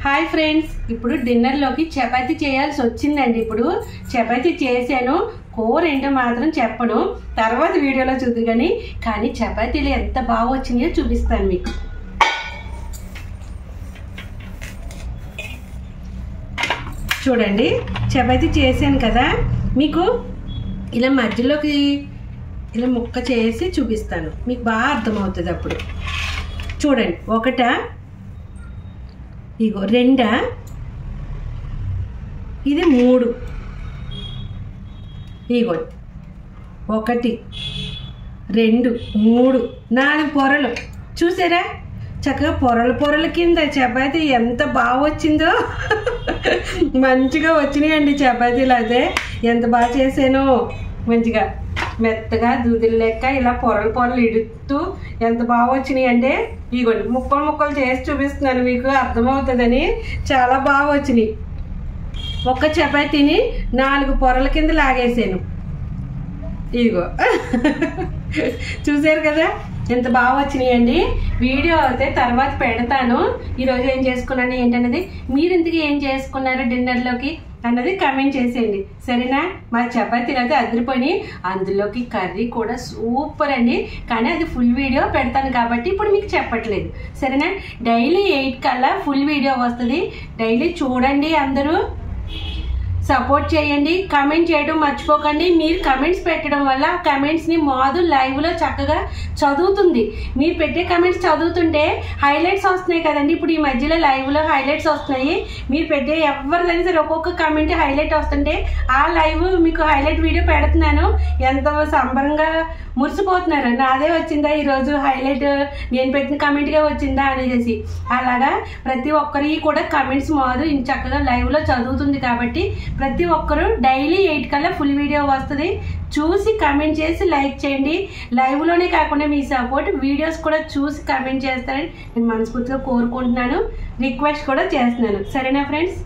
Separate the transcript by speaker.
Speaker 1: Hi friends, ఇప్పుడు డిన్నర్లోకి చపాతీ చేయాల్సి వచ్చిందండి. ఇప్పుడు చపాతీ చేశాను, కూర ఏంటో మాత్రం చెప్పను, తర్వాత వీడియోలో చూద్దు. కానీ చపాతీలు ఎంత బాగా వచ్చినాయో చూపిస్తాను మీకు. చూడండి, చపాతీ చేశాను కదా, మీకు ఇలా మధ్యలోకి ఇలా ముక్క చేసి చూపిస్తాను, మీకు బాగా అర్థమవుతుంది. అప్పుడు చూడండి, ఒకట ఇగో, రెండా, ఇది మూడు, ఇగో ఒకటి, రెండు, మూడు, నాలుగు పొరలు. చూసారా, చక్కగా పొరల పొరల కింద చపాతీ ఎంత బాగా వచ్చిందో. మంచిగా వచ్చినాయండి చపాతీలు. అదే ఎంత బాగా చేసానో, మంచిగా మెత్తగా దూదులు లెక్క ఇలా పొరలు పొరలు ఇడుతూ ఎంత బాగా వచ్చినాయి అంటే, ఇగోండి ముక్కలు ముక్కలు చేసి చూపిస్తున్నాను, మీకు అర్థమవుతుందని. చాలా బాగా వచ్చినాయి. ఒక్క చపాతీని 4 పొరల కింద లాగేసాను. ఇదిగో చూసారు కదా ఎంత బాగా వచ్చినాయండి. వీడియో అయితే తర్వాత పెడతాను. ఈరోజు ఏం చేసుకున్నాను ఏంటన్నది, మీరు ఇంతకీ ఏం చేసుకున్నారు డిన్నర్లోకి అన్నది కమెంట్ చేసేయండి, సరేనా? మా చపాతీలు అయితే అదిరిపోయి, అందులోకి కర్రీ కూడా సూపర్ అండి. కానీ అది ఫుల్ వీడియో పెడతాను కాబట్టి ఇప్పుడు మీకు చెప్పట్లేదు, సరేనా? డైలీ 8 కల్లా ఫుల్ వీడియో వస్తుంది. డైలీ చూడండి, అందరూ సపోర్ట్ చేయండి, కమెంట్ చేయడం మర్చిపోకండి. మీరు కమెంట్స్ పెట్టడం వల్ల ఆ కమెంట్స్ని మాధు లైవ్లో చక్కగా చదువుతుంది. మీరు పెట్టే కమెంట్స్ చదువుతుంటే హైలైట్స్ వస్తున్నాయి కదండి. ఇప్పుడు ఈ మధ్యలో లైవ్లో హైలైట్స్ వస్తున్నాయి. మీరు పెట్టే ఎవరిదైనా సరే ఒక్కొక్క కమెంట్ హైలైట్ వస్తుంటే ఆ లైవ్ మీకు హైలైట్ వీడియో పెడుతున్నాను. ఎంతో సంబరంగా మురిసిపోతున్నారు, నాదే వచ్చిందా ఈరోజు హైలైట్, నేను పెట్టిన కమెంట్గా వచ్చిందా అనేసి. అలాగా ప్రతి ఒక్కరి కూడా కమెంట్స్ మాధు చక్కగా లైవ్లో చదువుతుంది కాబట్టి ప్రతి ఒక్కరూ డైలీ 8 కల్లా ఫుల్ వీడియో వస్తుంది. చూసి కమెంట్ చేసి లైక్ చేయండి. లైవ్లోనే కాకుండా మీ సపోర్ట్ వీడియోస్ కూడా చూసి కమెంట్ చేస్తారని నేను మనస్ఫూర్తిగా కోరుకుంటున్నాను, రిక్వెస్ట్ కూడా చేస్తున్నాను, సరేనా ఫ్రెండ్స్?